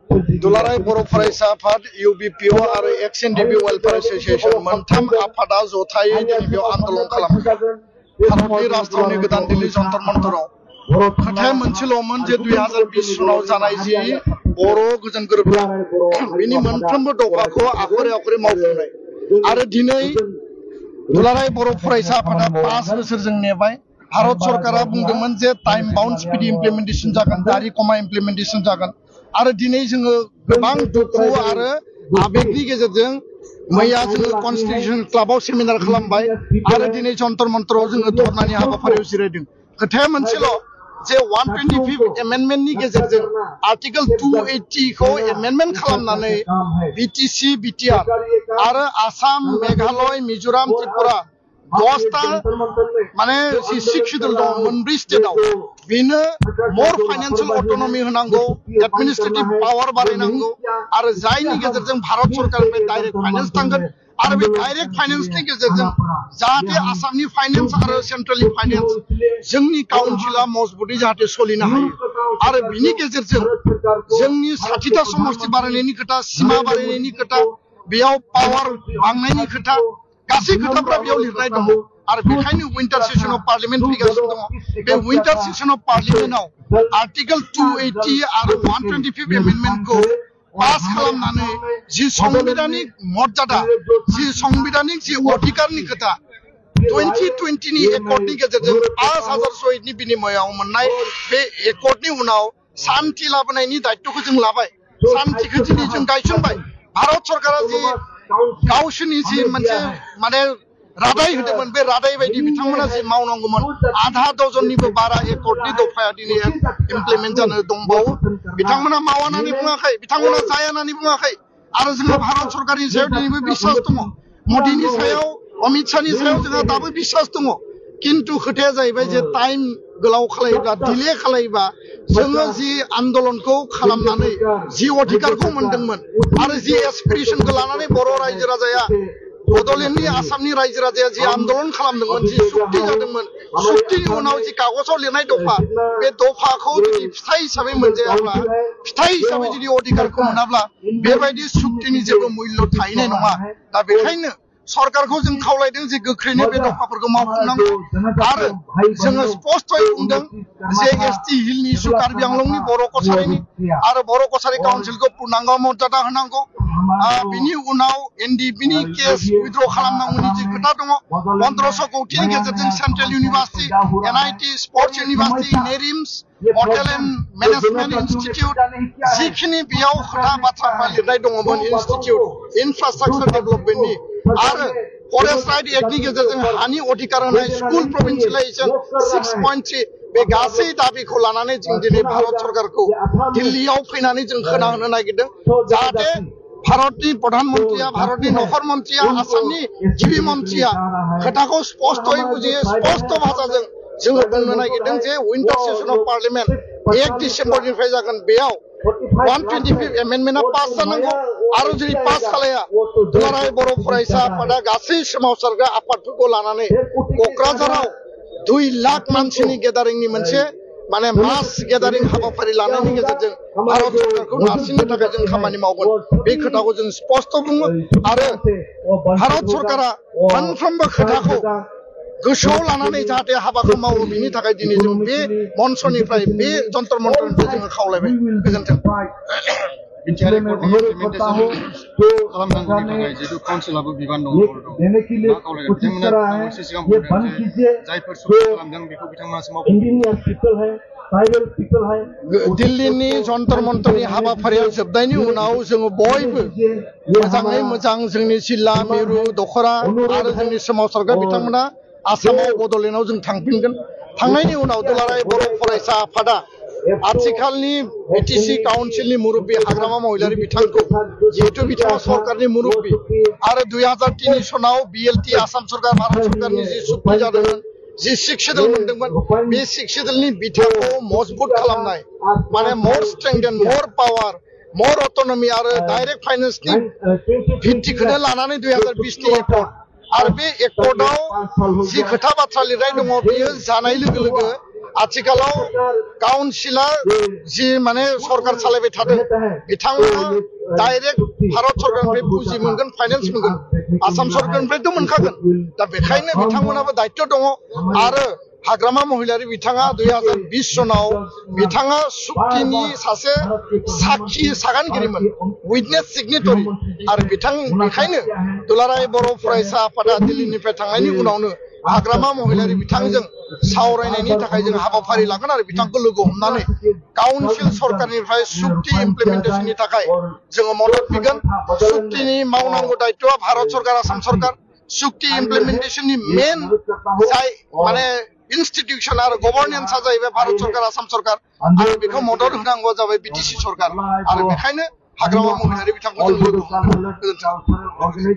दुलाराय बर' फरायसा आफाद UBPO आरो XNDB वेलफेयार एसोसिएशन मोनथाम आफादा जथायै दिनै बेयाव आन्दोलन खालामो भारतनि राजधानी गोदान दिल्ली जन्तर मन्तराव खोथाया मोनसेल'मोन जे 2020 सनाव जानाय जि बर' गोजोन गोरोबथा बिनि मोनफ्रोमबो दफाखौ आखरे आखरे मावफुंनाय आरो दिनै दुलाराय बर' फरायसा आफादा 5 बोसोर जों नेबाय भारत सरकारा बुंदोंमोन जे टाइम बाउन्ड स्पिड इमप्लिमेन्टेसन जागोन दारि कमा इमप्लिमेन्टेसन जागोन आरो दिनै जोङो गोबां दुखु आरो आबेगनि गेजेरजों मैया जोङो कन्स्टिटिउसन क्लाबाव सेमिनार खालामबाय आरो दिनै जन्तर मन्तराव जोङो धरनानि हाबाफारियाव जिरायदों खोथाया मोनसेल' जे 125 एमेन्डमेन्टनि गेजेरजों आर्टिकल 280 खौ एमेन्डमेन्ट खालामनानै BTC BTR आरो आसाम मेघालय मिजोराम त्रिपुरा 10टा माने जि शिक्षिदल दं मोनब्रै स्टेटआव बेनो मोर फाइनान्शियल अटोनमी होनांगौ एडमिनिस्ट्रेटिव पावर बारायनांगौ आरो जायनि गेजेरजों भारत सरकारनिफ्राय डाइरेक्ट फाइनान्स थांगोन आरो बे डाइरेक्ट फाइनान्सनि गेजेरजों जाहाथे आसामनि फाइनान्स आरो सेन्ट्रेलनि फाइनान्स जोंनि काउन्सिला मजबुतै जाहाथे सोलिनो हायो आरो बिनि गेजेरजों जोंनि 60टा समष्टि बारायनायनि खोथा सीमा बारायनायनि खोथा बेयाव पावर बांनायनि खोथा गासै खोथाफोरा बेयाव लिरनाय दङ आरो बेखायनो विंटार सेशन अफ पार्लियामेन्ट फैगासिनो दङ बे विंटार सेशन अफ पार्लियामेन्टआव आर्टिकल 280 आरो 125 एमेन्डमेन्टखौ पास खालामनानै जि संबिधानिक मर्यादा जि संबिधानिक जि अधिकारनि खोथा 2020 नि एकर्डनि गेजेरजों 5000 शहीदनि बिनिमयाव मोननाय बे एकर्डनि उनाव शान्ति लाबोनायनि दायित्वखौ जों लाबाय शान्तिखौ दिनै जों गायसनबाय भारत सरकारा जि गावसोरनि जि मोनसे माने रादाय होदोंमोन बे रादाय बायदि बिथांमोना जि मावनांगौमोन आधा डजननिबो बारा एकर्डनि दफाया दिनै इमप्लिमेन्ट जानो दंबावो बिथांमोना मावा होननानै बुङाखै बिथांमोना जाया होननानै बुङाखै आरो जोंहा भारत सरकारनि सायाव दिनैबो बिश्वास दङ मोदीनि सायाव अमित शाहनि सायाव जोंहा दाबो बिश्वास दङ किन्तु खोथाया जाहैबाय जे टाइम गोलाव खालायोब्ला डिले खालायोबा जोङो जि आन्दोलनखौ खालामनानै जि अधिकारखौ मोनदोंमोन आरो जि एसपिरेसनखौ लानानै बर' रायजो राजाया बड'लेण्डनि आसामनि रायजो राजाया जि आन्दोलन खालामदोंमोन जि सुक्ति जादोंमोन सुक्तिनि उनाव जि कागजाव लिरनाय दफा बे दफाखौ जुदि फिथाइ हिसाबै मोनजायाब्ला फिथाइ हिसाबै जुदि अधिकारखौ मोनाब्ला बेबायदि सुक्तिनि जेबो मुल्य थाहैनाय नङा दा बेखायनो सरकारखौ जों खावलायदों जे गोख्रैनो बे दफाफोरखौ मावफुंनांगौ आरो जोङो स्पष्टयै बुंदों जे ST हिलनि इस्यु कार्बि आंलंनि बर' कछारिनि आरो बर' कछारि काउन्सिलखौ पूर्णांग मर्यादा होनांगौ बिनि उनाव NDB नि केस उइथड्र खालामनांगौनि जि खोथा दङ 1500 कौटिनि गेजेरजों central university NIT sports university नेरिम्स हटेल एन्ड मेनेजमेन्ट इन्स्टिट्यूट जिखिनि बेयाव खोथा बाथ्राफोरा लिरनाय दङमोन इन्स्टिट्यूट इनफ्रास्ट्राक्चार डेभेलपमेन्टनि आरो फरेस्ट राइट एक्टनि गेजेरजों हानि अधिकार होनाय स्कुल प्रोभिन्सियलाइजेशन 6.3 बे गासै दाबिखौ लानानै जों दिनै भारत सरकारखौ दिल्लीयाव फैनानै जों खोनाहोनो नागिरदों जाहाथे भारतनि प्रधानमन्त्रिया भारतनि नखर मन्त्रिया आसामनि गिबि मन्त्रिया खोथाखौ स्पष्टयै बुजियो स्पष्ट भाषाजों जोङो बुंनो नागिरदों जे विंटार सेशन अफ पार्लियामेन्ट 1 डिसेम्बरनिफ्राय जागोन बेयाव 125 एमेन्डमेन्टआ पास जानांगौ आरो जुदि पास खालाया दुलाराय बर' फरायसा आफादा गासै सोमावसारग्रा आफादफोरखौ लानानै क'क्राझाराव 2 लाख मानसिनि गेदारिंनि मोनसे माने मास गेदारिं हाबाफारि लानायनि गेजेरजों भारत सरकारखौ नारसिननो थाखाय जों खामानि मावगोन बे खोथाखौ जों स्पष्ट बुङो आरो भारत सरकारा मोनफ्रोमबो खोथाखौ गोसोआव लानानै जाहाथे हाबाखौ मावो बिनि थाखाय दिनै जों बे मन्चनिफ्राय बे जन्तर मन्तरनिफ्राय जोङो खावलायबाय गोजोन्थों बिटिआर एकर्डनि इमप्लिमेन्टेसन खालामनांगौनि थाखाय जिहेतु काउन्सिलाबो बिबान दङ मा खावलायगोन बिथांमोना मोनसे सिगां बुंदों जे जायफोर सुबुं खालामदों बेखौ बिथांमोनासो मावगोन दिल्लीनि जन्तर मन्तरनि हाबाफारिया जोबनायनि उनाव जोङो बयबो मोजाङै मोजां जोंनि जिल्ला मिरु दखरा आरो जोंनि सोमावसारग्रा बिथांमोना आसामाव बड'लेण्डआव जों थांफिनगोन थांनायनि उनाव दुलाराय बर' फरायसा आफादा आथिखालनि BTC काउन्सिलनि मुरब्बी हाग्रामा महिलारि बिथांखौ जिहेतु बिथाङा सरकारनि मुरब्बी आरो 2003 सनाव BLT आसाम सरकार भारत सरकारनि जि सुक्ति जादोंमोन जि शिक्षिदल मोनदोंमोन बे शिक्षिदलनि बिथाखौ मजबुत खालामनाय माने मोर strength and more power more autonomy आरो डाइरेक्ट फाइनान्सनि भित्तिखौनो लानानै 2020 नि एकर्ड आरो बे एकर्डआव जि खोथा बाथ्रा लिरनाय दङ बेयो जानाय लोगो लोगो आथिखालाव काउन्सिला जि माने सरकार सालायबाय थादों बिथांमोना डाइरेक्ट भारत सरकारनिफ्राय पुँजी मोनगोन फाइनेन्स मोनगोन आसाम सरकारनिफ्रायथ' मोनखागोन दा बेखायनो बिथांमोनाबो दायित्व दङ आरो हाग्रामा महिलारि बिथाङा 2020 सनाव बिथाङा सुक्तिनि सासे साखि सागानगिरिमोन उइटनेस सिगनेटरि आरो बेखायनो दुलाराय बर' फरायसा आफादा दिल्लीनिफ्राय थांनायनि उनावनो हाग्रामा महिलारि बिथांजों सावरायनायनि थाखाय जों हाबाफारि लागोन आरो बिथांखौ लोगो हमनानै काउन्सिल सरकारनिफ्राय सुक्ति इमप्लिमेन्टेसननि थाखाय जोङो मदद बिगोन सुक्तिनि मावनांगौ दायित्वआ भारत सरकार आसाम सरकार सुक्ति इमप्लिमेन्टेसननि मेन जाय माने इन्स्टिट्यूशन आरो गभर्नेन्सआ जाहैबाय भारत सरकार आसाम सरकार आरो बेखौ मदद होनांगौआ जाबाय बिटिसि सरकार आरो बेखायनो हाग्रामा महिलारि बिथांखौ जों लोगो हमो। गोजोन्थों।